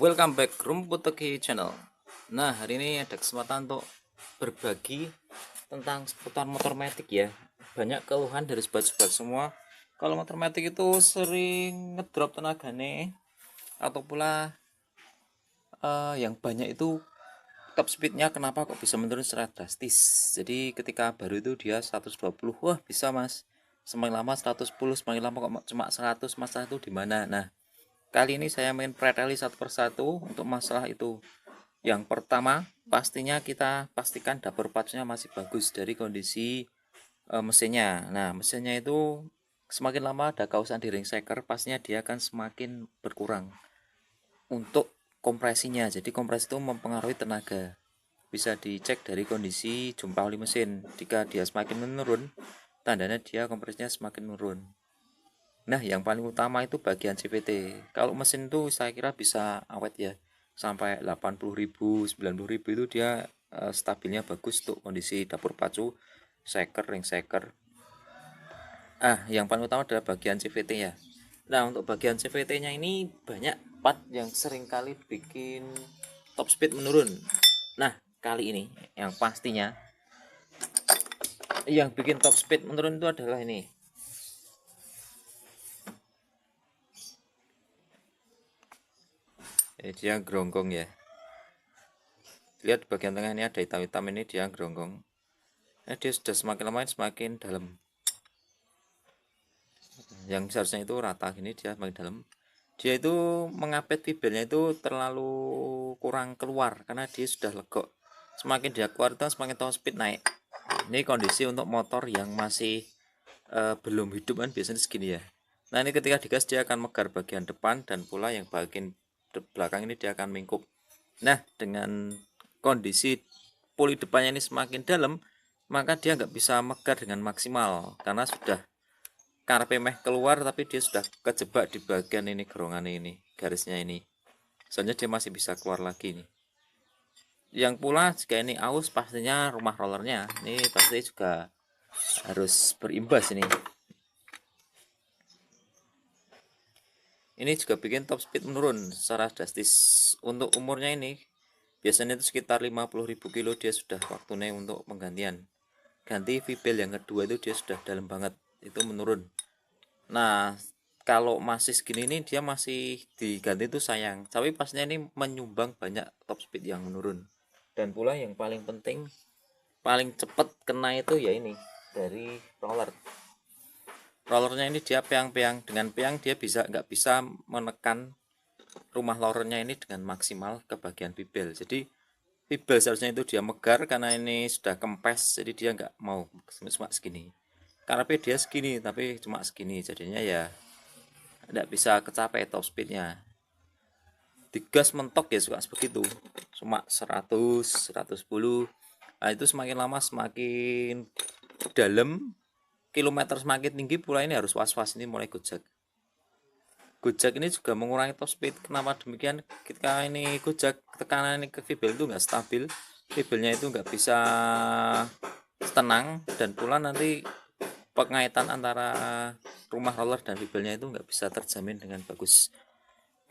Welcome back Rumput Teki Channel. Nah, hari ini ada kesempatan untuk berbagi tentang seputar motor matic ya. Banyak keluhan dari sobat-sobat semua kalau motor matic itu sering ngedrop tenaganya, atau pula yang banyak itu top speednya kenapa kok bisa menurun secara drastis. Jadi ketika baru itu dia 120, wah bisa mas, semakin lama 110, semakin lama kok cuma 100, masalah itu di mana. Nah, kali ini saya main preteli satu persatu untuk masalah itu. Yang pertama, pastinya kita pastikan dapur pacunya masih bagus dari kondisi mesinnya. Nah, mesinnya itu semakin lama ada kausan di ring shaker, pastinya dia akan semakin berkurang untuk kompresinya. Jadi kompresi itu mempengaruhi tenaga. Bisa dicek dari kondisi jumpa oli mesin. Jika dia semakin menurun, tandanya dia kompresinya semakin menurun. Nah, yang paling utama itu bagian CVT. Kalau mesin itu saya kira bisa awet ya, sampai 80.000, 90.000 itu dia stabilnya bagus untuk kondisi dapur pacu, shaker, ring shaker. Yang paling utama adalah bagian CVT ya. Nah, untuk bagian CVT-nya ini banyak part yang sering kali bikin top speed menurun. Nah, kali ini yang pastinya yang bikin top speed menurun itu adalah ini. Dia geronggong ya. Lihat bagian tengah ini ada hitam-hitam, ini dia geronggong. Dia sudah semakin lama semakin dalam. Yang seharusnya itu rata, gini dia semakin dalam. Dia itu mengapit fibelnya itu terlalu kurang keluar karena dia sudah legok. Semakin dia keluar itu semakin top speed naik. Ini kondisi untuk motor yang masih belum hidup kan biasanya segini ya. Nah, ini ketika digas dia akan megar bagian depan, dan pula yang bagian belakang ini dia akan mingkup. Nah, dengan kondisi puli depannya ini semakin dalam, maka dia nggak bisa megar dengan maksimal karena sudah karpe meh keluar, tapi dia sudah kejebak di bagian ini, gerongan ini, garisnya ini. Soalnya dia masih bisa keluar lagi nih. Yang pula jika ini aus, pastinya rumah rollernya ini pasti juga harus berimbas ini. Ini juga bikin top speed menurun secara drastis. Untuk umurnya ini biasanya itu sekitar 50.000 kilo dia sudah waktunya untuk penggantian. Ganti fibel yang kedua itu dia sudah dalam banget, itu menurun. Nah, kalau masih segini ini dia masih diganti itu sayang, tapi pastinya ini menyumbang banyak top speed yang menurun. Dan pula yang paling penting, paling cepat kena itu ya ini dari roller. Rollernya ini dia peang-peang, dengan peang dia nggak bisa menekan rumah rollernya ini dengan maksimal ke bagian fibel. Jadi fibel seharusnya itu dia megar, karena ini sudah kempes, jadi dia nggak mau cuma segini. Karena dia segini tapi cuma segini, jadinya ya tidak bisa kecapai top speednya. Digas mentok ya suka begitu, cuma 100, 110. Nah, itu semakin lama semakin dalam, kilometer semakin tinggi pula, ini harus was-was, ini mulai gojek. Gojek ini juga mengurangi top speed. Kenapa demikian? Ketika ini gojek, tekanan ini ke fibel itu nggak stabil, fibelnya itu nggak bisa tenang, dan pula nanti pengaitan antara rumah roller dan fibelnya itu nggak bisa terjamin dengan bagus.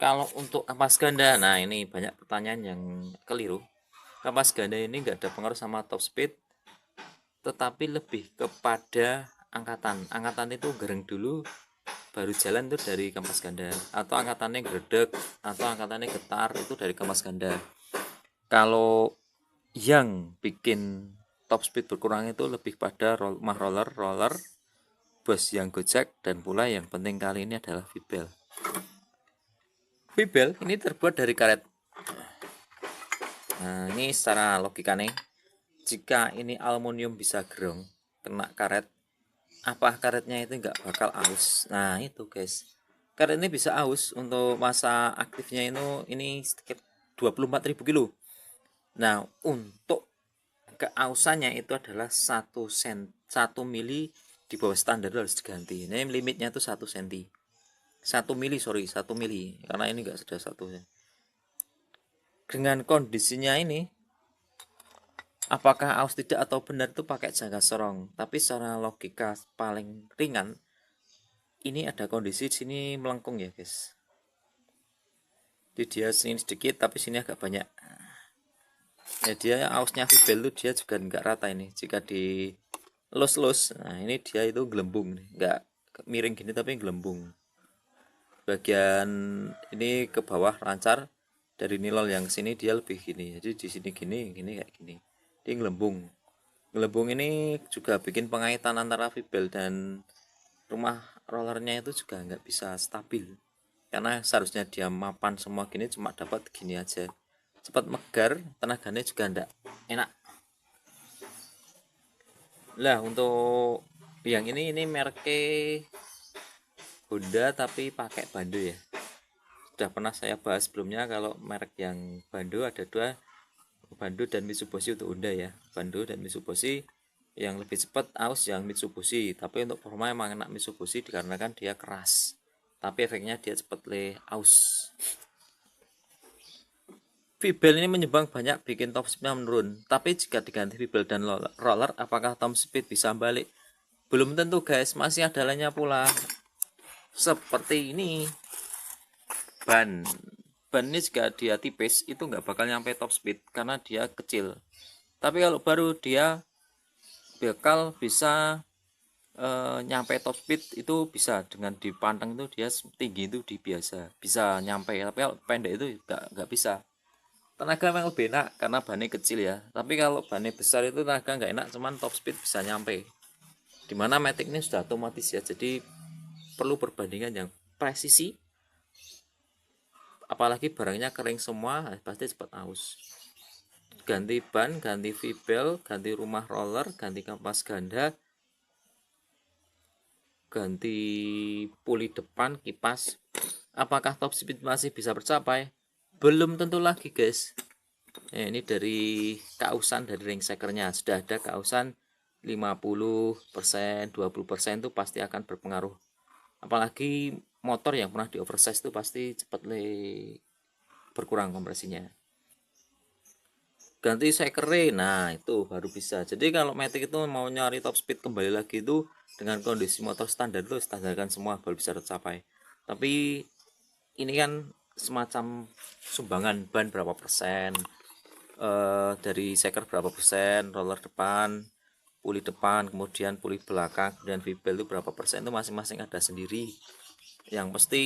Kalau untuk kapas ganda, nah ini banyak pertanyaan yang keliru. Kapas ganda ini nggak ada pengaruh sama top speed, tetapi lebih kepada angkatan. Angkatan itu gereng dulu baru jalan itu dari kampas ganda, atau angkatannya gredek, atau angkatannya getar, itu dari kampas ganda. Kalau yang bikin top speed berkurang itu lebih pada rumah roller, bus yang gojek, dan pula yang penting kali ini adalah fibel. Fibel ini terbuat dari karet. Nah, ini secara logika nih, jika ini aluminium bisa gerong kena karet, apa karetnya itu nggak bakal aus? Nah itu guys, karet ini bisa aus untuk masa aktifnya itu ini sekitar 24.000 kilo. Nah, untuk keausannya itu adalah 1 mili di bawah standar harus diganti. Ini limitnya itu 1 cm. 1 mili, sorry, 1 mili, karena ini enggak sudah 1 ya. Dengan kondisinya ini, apakah aus tidak atau benar itu pakai jangka sorong, tapi secara logika paling ringan, ini ada kondisi di sini melengkung ya guys. Di dia sini sedikit tapi sini agak banyak. Ya dia ausnya Fibel itu dia juga nggak rata ini. Jika di los, nah ini dia itu gelembung, nggak miring gini tapi gelembung. Bagian ini ke bawah lancar, dari nilol yang sini dia lebih gini. Jadi di sini gini kayak gini. Dia gelembung. Gelembung ini juga bikin pengaitan antara Fibel dan rumah rollernya itu juga nggak bisa stabil. Karena seharusnya dia mapan semua gini, cuma dapat gini aja. Cepat megar, tenaganya juga enggak enak. Lah untuk yang ini mereknya Honda tapi pakai bando ya. Sudah pernah saya bahas sebelumnya kalau merek yang bando ada dua, Bando dan Mitsubishi untuk Honda ya. Bando dan Mitsubishi, yang lebih cepat aus yang Mitsubishi, tapi untuk performa emang enak Mitsubishi dikarenakan dia keras. Tapi efeknya dia cepat aus. Fibel ini menyumbang banyak bikin top speednya menurun. Tapi jika diganti Fibel dan roller, apakah top speed bisa balik? Belum tentu guys, masih ada lainnya pula. Seperti ini. Ban ini jika dia tipis itu nggak bakal nyampe top speed karena dia kecil. Tapi kalau baru dia bakal bisa nyampe top speed itu bisa dengan dipanteng itu dia tinggi itu di biasa bisa nyampe, tapi kalau pendek itu nggak bisa. Tenaga memang lebih enak karena bannya kecil ya, tapi kalau bannya besar itu tenaga nggak enak, cuman top speed bisa nyampe. Dimana Matic ini sudah otomatis ya, jadi perlu perbandingan yang presisi, apalagi barangnya kering semua pasti cepat aus. Ganti ban, ganti Fibel, ganti rumah roller, ganti kampas ganda, ganti puli depan, kipas. Apakah top speed masih bisa tercapai? Belum tentu lagi guys. Ini dari kausan dari ringsekernya sudah ada kausan 50%, 20% itu pasti akan berpengaruh. Apalagi motor yang pernah di oversize itu pasti cepat berkurang kompresinya. Ganti sekere, nah itu baru bisa. Jadi kalau Matic itu mau nyari top speed kembali lagi itu dengan kondisi motor standar itu standarkan semua baru bisa tercapai. Tapi ini kan semacam sumbangan ban berapa persen, dari seker berapa persen, roller depan, puli depan, kemudian puli belakang, dan Fibel itu berapa persen, itu masing-masing ada sendiri. Yang pasti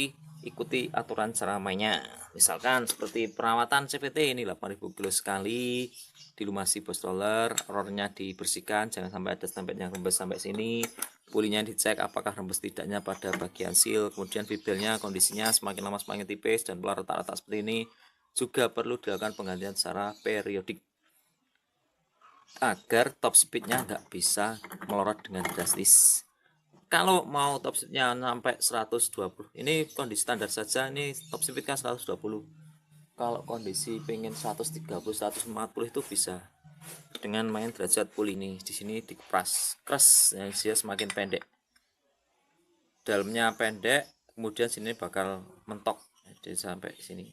ikuti aturan cara mainnya. Misalkan seperti perawatan CVT ini 8.000 kilo sekali, dilumasi bos roller, rollnya dibersihkan, jangan sampai ada stempel yang rembes sampai sini, pulinya dicek apakah rembes tidaknya pada bagian seal, kemudian Fibelnya kondisinya semakin lama semakin tipis dan pola rata-rata seperti ini, juga perlu dilakukan penggantian secara periodik agar top speednya nggak bisa melorot dengan drastis. Kalau mau top speednya sampai 120, ini kondisi standar saja, ini top speed kan 120. Kalau kondisi pengen 130, 140 itu bisa dengan main derajat puli ini. Di sini dikepras keras, yang dia semakin pendek, dalamnya pendek, kemudian sini bakal mentok jadi sampai sini.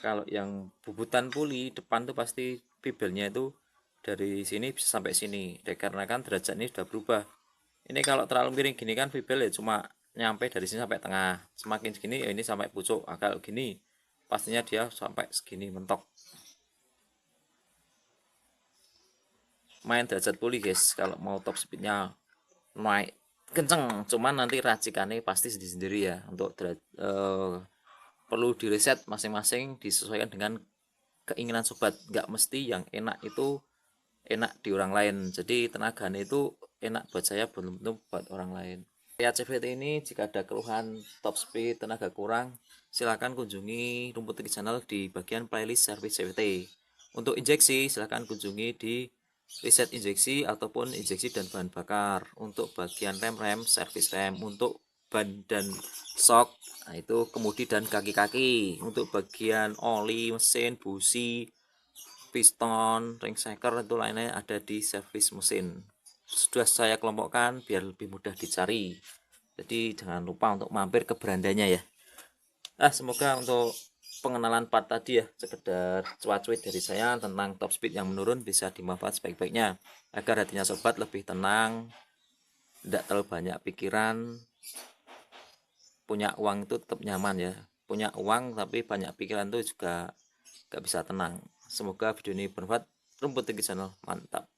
Kalau yang bubutan puli depan tuh pasti Fibelnya itu dari sini bisa sampai sini, dikarenakan derajat ini sudah berubah. Ini kalau terlalu miring gini kan Fibel ya cuma nyampe dari sini sampai tengah, semakin segini ya ini sampai pucuk. Agak gini pastinya dia sampai segini mentok. Main derajat puli guys kalau mau top speednya naik kenceng, cuman nanti racikannya pasti sendiri-sendiri ya. Untuk perlu di reset masing-masing, disesuaikan dengan keinginan sobat. Nggak mesti yang enak itu enak di orang lain, jadi tenaganya itu enak buat saya belum tentu buat orang lain. Ya CVT ini jika ada keluhan top speed, tenaga kurang, silakan kunjungi Rumput Teki Channel di bagian playlist service CVT. Untuk injeksi silakan kunjungi di reset injeksi ataupun injeksi dan bahan bakar. Untuk bagian rem servis rem, untuk ban dan shock, nah itu kemudi dan kaki-kaki. Untuk bagian oli mesin, busi, piston, ring shaker itu lainnya ada di servis mesin. Sudah saya kelompokkan biar lebih mudah dicari. Jadi jangan lupa untuk mampir ke berandanya ya. Semoga untuk pengenalan part tadi ya, sekedar cuat-cuit dari saya tentang top speed yang menurun bisa dimanfaatkan sebaik-baiknya agar hatinya sobat lebih tenang, tidak terlalu banyak pikiran, punya uang itu tetap nyaman ya. punya uang tapi banyak pikiran tuh juga gak bisa tenang. Semoga video ini bermanfaat. Rumput Tinggi Channel, mantap.